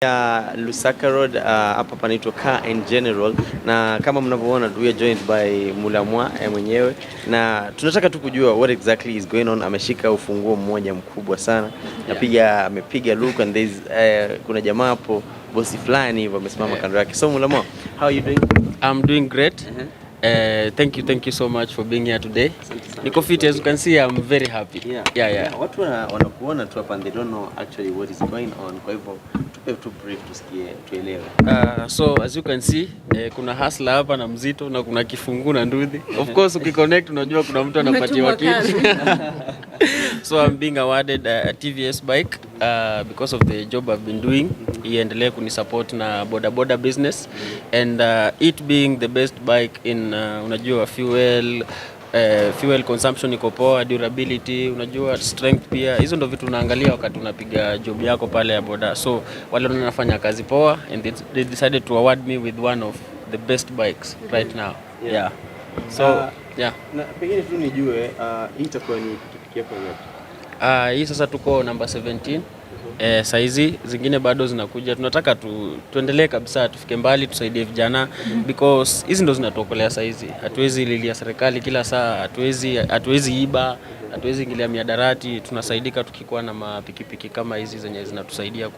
Ya Lusaka Road hapa panaitwa Car and General, na kama mnavyoona we are joined by Mulamwa mwenyewe, na tunataka tu kujua what exactly is going on. Ameshika ufunguo mmoja mkubwa sana, amepiga look and there's kuna jamaa hapo bosi fulani hivyo amesimama kando yake. So Mulamwa, how are you doing? I'm doing great. Thank you so much for being here today. Niko fit, as you can see, I'm very happy. Yeah. Watu wanakuona tu hapa and they don't know actually what is going on. Kwa hivyo tupe tu brief tusikie tuelewe. So as you can see, kuna hustler hapa na mzito na kuna kifungu na nduthi. Of course ukiconnect unajua kuna mtu anapatiwa kitu. So I'm being awarded a TVS bike because of the job I've been doing. Iendelee kunisupport na boda business, and it being the best bike in unajua fuel consumption iko poa, durability, unajua strength pia. Hizo ndo vitu unaangalia wakati unapiga job yako pale ya boda. So wale wanafanya kazi poa, and they decided to award me with one of the best bikes right now. Yeah. So na pengine tu nijue hii itakuwa ni pikipiki yako ngapi? Hii sasa tuko number 17. Saizi zingine bado zinakuja. Tunataka tuendelee kabisa, tufike mbali, tusaidie vijana because hizi ndo zinatokolea saizi. Hatuwezi lilia serikali kila saa, hatuwezi iba, hatuwezi ingilia miadarati. Tunasaidika tukikuwa na mapikipiki kama hizi zenye zinatusaidia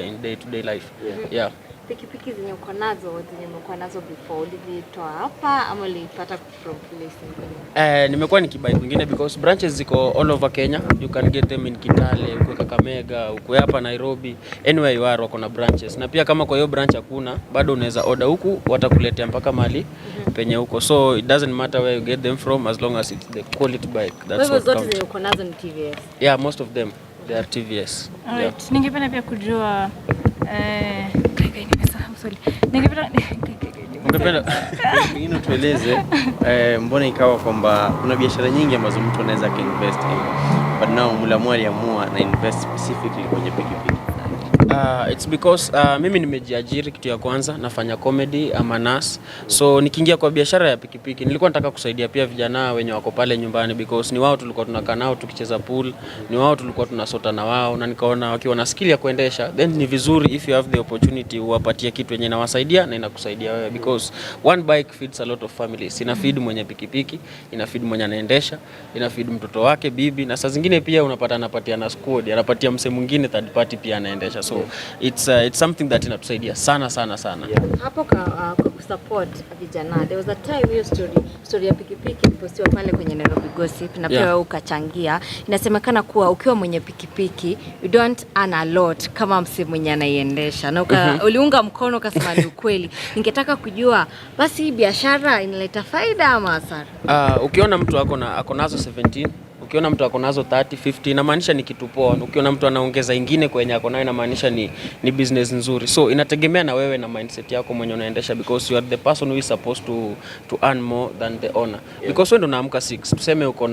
in day to day life. Yeah. Pikipiki zenye uko nazo before ulizitoa hapa ama ulipata from place? Nimekuwa nikibai kwingine because branches ziko all over Kenya. You can get them in Kitale, uko Kakamega, uko hapa Nairobi, anywhere you are wako na branches. Na pia kama kwa hiyo branch hakuna, bado unaweza order huku, watakuletea mpaka mali penye huko. So it doesn't matter where you get them from as long as it's the quality bike. That's what zote zenye uko nazo ni TVS? Yeah, most of them they are TVS. Alright, ningependa pia kujua Pengine tueleze mbona ikawa kwamba kuna biashara nyingi ambazo mtu anaweza kuinvest in, but now Mulamwa aliamua na invest specifically kwenye pikipiki? It's because mimi nimejiajiri, kitu ya kwanza nafanya comedy ama nurse. So nikiingia kwa biashara ya pikipiki nilikuwa nataka kusaidia pia vijana wenye wako pale nyumbani because ni wao tulikuwa tunakaa nao tukicheza pool, ni wao tulikuwa tunasota na wao, na nikaona wakiwa na skill ya kuendesha then ni vizuri if you have the opportunity uwapatie kitu yenye inawasaidia na inakusaidia wewe, because one bike feeds a lot of families. Ina feed mwenye pikipiki, ina feed mwenye anaendesha, ina feed mtoto wake, bibi, na saa zingine pia unapata anapatia na squad, anapatia mse mwingine third party pia anaendesha. So it's something that inatusaidia sana. Hapo kwa support vijana, there was a time hiyo story ya pikipiki ilipostiwa pale kwenye Nairobi Gossip na pia wewe ukachangia. Inasemekana kuwa ukiwa mwenye pikipiki you don't earn a lot kama mse mwenye anaiendesha, na uliunga mkono ukasema ni ukweli. Ningetaka kujua basi hii biashara inaleta faida ama hasara? Ukiona mtu ako nazo 17, ukiona mtu ako nazo 30, 50, inamaanisha ni kitu poa. Ukiona mtu anaongeza ingine kwenye ako nayo, inamaanisha ni business nzuri. So inategemea na wewe na mindset yako mwenye unaendesha, because you are the person who is supposed to earn more than the owner. Because wewe ndo unaamka 6, tuseme uko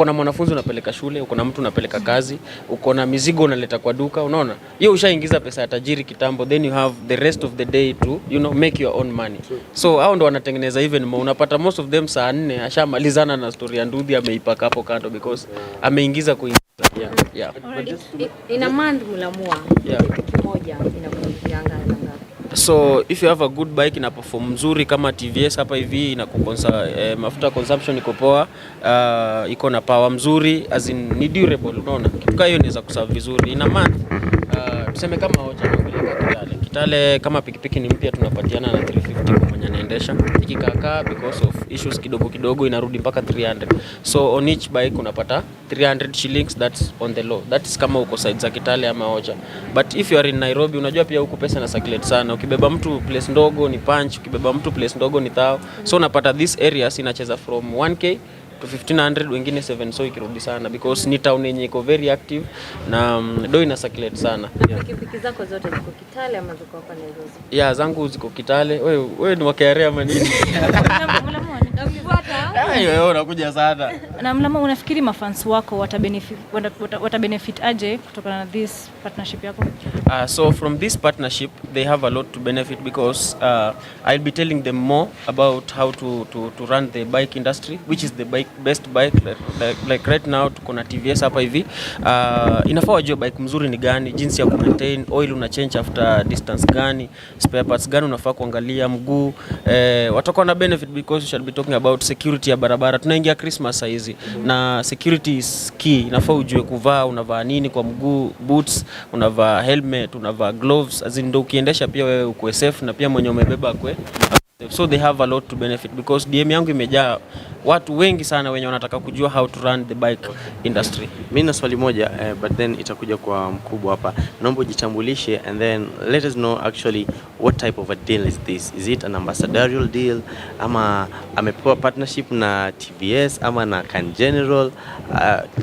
na mwanafunzi unapeleka shule, uko na mtu unapeleka kazi, uko na mizigo unaleta kwa duka, unaona? Hiyo ushaingiza pesa ya tajiri kitambo, then you have the rest of the day to make your own money. So hao ndo wanatengeneza even more. Unapata most of them saa 4 ashamalizana na story ya nduthi, ameipaka hapo kando because ameingiza kuingiza. Yeah. In a month Mulamwa, pikipiki moja inakuingianga ngapi? So if you have a good bike ina perform nzuri kama TVS hapa hivi, inakukonsa mafuta consumption iko poa, iko na power mzuri, as in ni durable, unaona? Kitu hiyo inaweza kuserve vizuri in a month. Tuseme kama hoja naongelea Kitale kama pikipiki ni mpya tunapatiana na 350 kwa mwenye anaendesha. Ikikakaa because of issues kidogo inarudi mpaka 300. So on each bike unapata 300 shillings, that's on the low. That is kama uko side za Kitale ama Hoja. But if you are in Nairobi, unajua pia huko pesa na circulate sana. Ukibeba mtu place ndogo ni punch, ukibeba mtu place ndogo ni thao. So unapata these areas inacheza from 1k to 1500, wengine 7, so ikirudi sana because ni town yenye iko very active na do ina circulate sana. Pikipiki zako zote ziko Kitale ama ziko hapa Nairobi? Yeah, zangu ziko Kitale. Wewe ni wakearea ama nini? Wewe unakuja sana. Na Mulamwa, unafikiri mafans wako watabenefit aje kutokana na this partnership yako? So from this partnership, they have a lot to benefit because I'll be telling them more about how to run the bike industry, which is the best bike. Like right now, tuko na TVS hapa hivi. Inafaa wajue bike mzuri ni gani, jinsi ya maintain, oil una change after distance gani, spare parts gani unafaa kuangalia, mguu. Watakuwa na benefit because we shall be talking about security ya barabara. Tunaingia Christmas saa hizi na security is key. Inafaa ujue kuvaa, unavaa nini kwa mguu, boots, unavaa helmet, unavaa gloves, as in ndo ukiendesha pia wewe ukue safe na pia mwenye umebeba akue. So they have a lot to benefit because DM yangu imejaa watu wengi sana wenye wanataka kujua how to run the bike industry. Mimi na swali moja but then itakuja kwa mkubwa hapa. Naomba ujitambulishe and then let us know actually what type of a deal is this? Is it an ambassadorial deal ama amepewa partnership na TVS ama na Can General?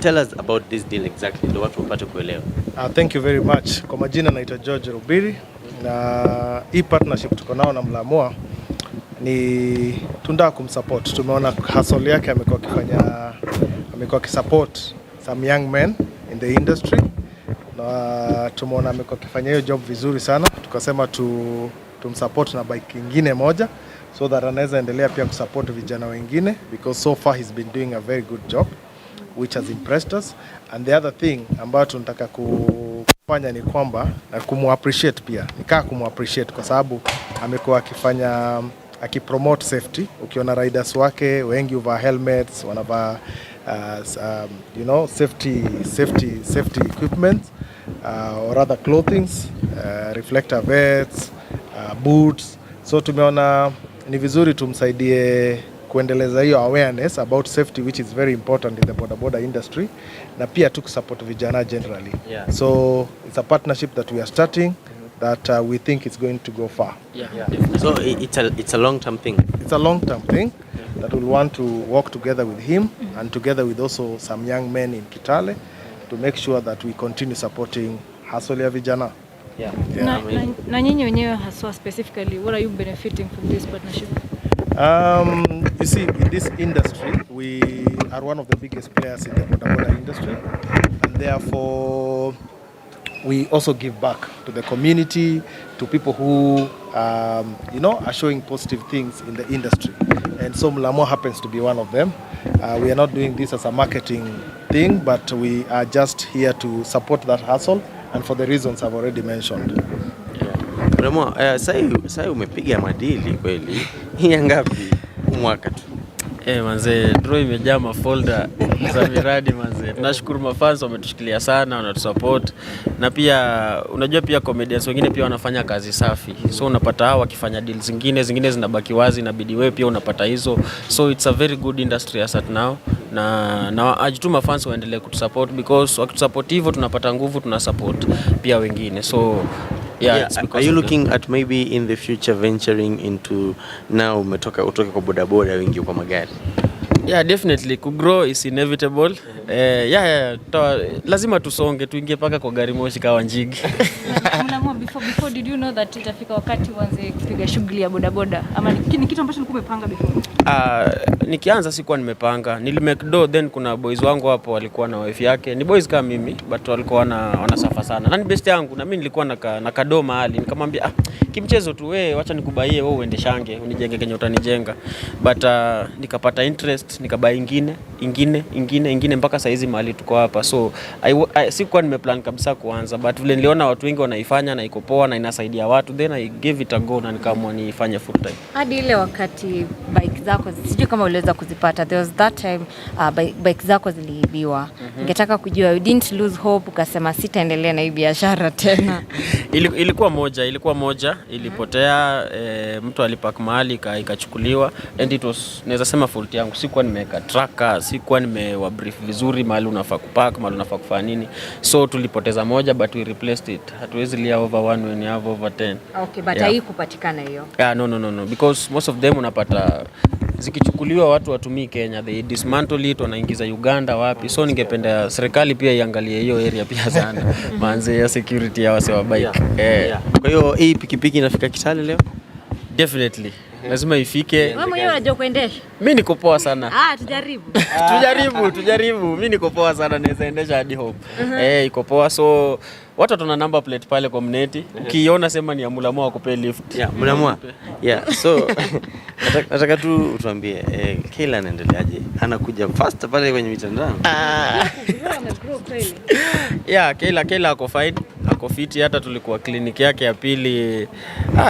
Tell us about this deal exactly ndio watu wapate kuelewa. Thank you very much. Kwa majina naitwa George Rubiri na hii partnership tuko nao na Mulamwa ni tunataka kumsupport. Tumeona hustle yake amekuwa akisupport some young men in the industry na tumeona amekuwa akifanya hiyo job vizuri sana, tukasema tumsupport na bike nyingine moja so that anaweza endelea pia kusupport vijana wengine because so far he's been doing a very good job which has impressed us. And the other thing ambayo tunataka kufanya ni kwamba na kumu-appreciate pia, nikaa kumu-appreciate kwa sababu amekuwa akifanya akipromote safety. Ukiona riders wake wengi huvaa helmets, wanavaa safety equipment or rather clothings, reflector vests, boots. So tumeona ni vizuri tumsaidie kuendeleza hiyo awareness about safety which is very important in the boda industry na pia tu support vijana generally. Yeah. So it's a partnership that we are starting that we think it's going to go far. So it's a long-term thing. It's a long-term thing that we'll want to work together with him and together with also some young men in Kitale to make sure that we continue supporting hustle ya vijana. Yeah. Na nyinyi wenyewe haswa specifically, what are you benefiting from this partnership? You see, in this industry, we are one of the biggest players in the boda industry, and therefore we also give back to the community, to people who are showing positive things in the industry. And so Mulamwa happens to be one of them. We are not doing this as a marketing thing, but we are just here to support that hustle, and for the reasons I've already mentioned. Mulamwa, sasa umepiga madili kweli. Hii ngapi mwaka tu? Manze, draw imejaa mafolder za miradi manze. Tunashukuru mafans wametushikilia sana, wanatusupport. Na pia unajua pia comedians wengine pia wanafanya kazi safi. So unapata hao wakifanya deals zingine zinabaki wazi, inabidi wewe pia unapata hizo. So it's a very good industry as at now. Na ajituma fans waendelee kutusupport because wakitusupport hivyo tunapata nguvu, tunasupport pia wengine. So yeah, are you looking at maybe in the future venturing into now utoke kwa bodaboda wengi kwa magari? Yeah, definitely. Kugrow is inevitable. Lazima tusonge, tuingie paka kwa gari moshi kawa njigi. Mulamwa, before did you know that itafika wakati uanze kupiga shughuli ya bodaboda? Ama ni kitu ambacho ulikuwa umepanga before? Nikianza sikuwa nimepanga. Nilimake do, then kuna boys wangu hapo walikuwa na wife yake. Ni boys kama mimi, but walikuwa wanasafa sana. Na ni best yangu, na mimi nilikuwa na kado mahali. Nikamwambia, kimchezo tu wewe, acha nikubaie wewe uende shange, unijenge kenye utanijenga. But nikapata interest, nikabai ingine mpaka saa hizi mahali tuko hapa. So sikuwa nimeplan kabisa kuanza, but vile niliona watu wengi wanaifanya na iko poa na inasaidia watu, then I gave it a go na nikaamua nifanye full time. Hadi ile wakati bike zako sijui kama uliweza kuzipata, there was that time bike zako ziliibiwa. Ningetaka kujua, you didn't lose hope ukasema sitaendelea na hii biashara tena? Ilikuwa moja ilipotea, mtu alipark mahali ikachukuliwa, and it was naweza sema fault yangu. Sikuwa nimeweka tracker, sikuwa nimewabrief vizuri mahali unafaa kupark, mahali unafaa kufanya nini. So tulipoteza moja, but we replaced it. Hatuwezi lia over one when you have over 10. Okay, but haikupatikana hiyo. No, because most of them unapata zikichukuliwa watu watumii Kenya, they dismantle it, wanaingiza Uganda wapi. So ningependa serikali pia iangalie hiyo area pia sana. Manze ya security ya wase wa bike. Kwa hiyo hii pikipiki inafika Kitale leo? Definitely. lazima ifike. Wewe mwenyewe unajua kuendesha? Mimi niko poa sana. Tujaribu. Tujaribu. Mimi niko poa sana, naweza endesha hadi Hope. Iko poa, so watu tuna number plate pale kwa mneti. Ukiona sema ni ya Mulamwa akupe lift. Yeah, Mulamwa. Yeah, so nataka tu utuambie Kayla anaendeleaje? Anakuja fast pale kwenye mitandao. Yeah, Kayla ako fine. Ako fiti, hata tulikuwa kliniki yake ya pili.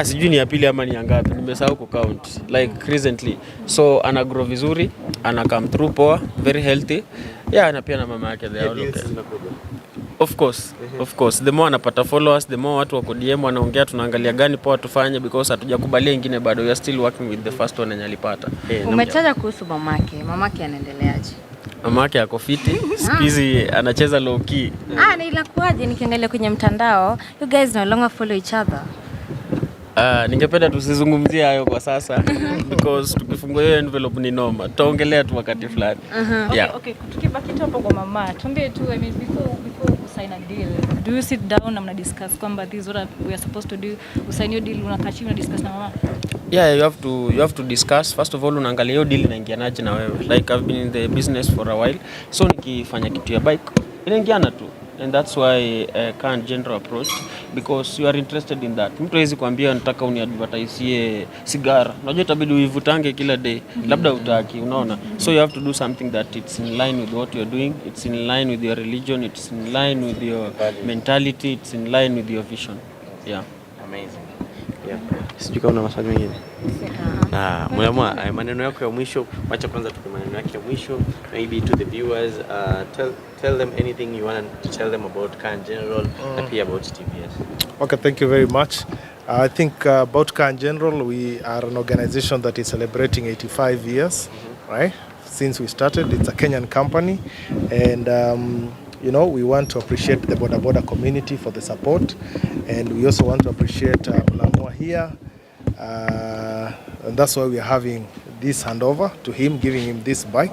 Sijui ni ya pili ama ni ya ngapi. Nimesahau ku count like recently. So ana grow vizuri, ana come through poa, very healthy. Yeah, na pia na mama yake they all okay. Of course. The more anapata followers, the more watu wako DM wanaongea, tunaangalia gani poa tufanye, because hatujakubalia ingine bado. We are still working with the first one alipata. Umetaja kuhusu mamake. Mamake anaendeleaje? Mamake ako fiti. Siku hizi anacheza low key. Na ilakuaje nikiangalia kwenye mtandao, you guys no longer follow each other? Ningependa tusizungumzie hayo kwa sasa because tukifungua hiyo envelope ni noma. Tutaongelea tu wakati fulani. Okay, tukibaki tu hapo kwa mama. Tuambie tu, I mean, before sign a deal, do you sit down na mna discuss kwamba this is what we are supposed to do? Usign your deal, unakaa chini na discuss na mama? Yeah, you have to discuss. First of all, unaangalia hiyo deal inaingianaje na wewe. Like I've been in the business for a while. So nikifanya kitu ya bike, inaingiana tu. And that's why can general approach, because you are interested in that. Mtu hawezi kuambia nataka uniadvertise sigara. Unajua itabidi uivutange kila day. Labda utaki, unaona. So you have to do something that it's in line with what you're doing. It's in line with your religion. It's in line with your mentality. It's in line with your vision. Yeah. Amazing. Yeah. Sijui kama una maswali mengine. Mulamwa, maneno yako ya mwisho, wacha kwanza tupe maneno yake ya mwisho, maybe to the viewers, tell them anything you want to tell them about Car in General and about TVS. Okay, thank you very much. I think about Car in General, we are an organization that is celebrating 85 years, right? Since we started, it's a Kenyan company, and we want to appreciate the Boda Boda community for the support, and we also want to appreciate Mulamwa here. And that's why we are having this handover to him, giving him this bike.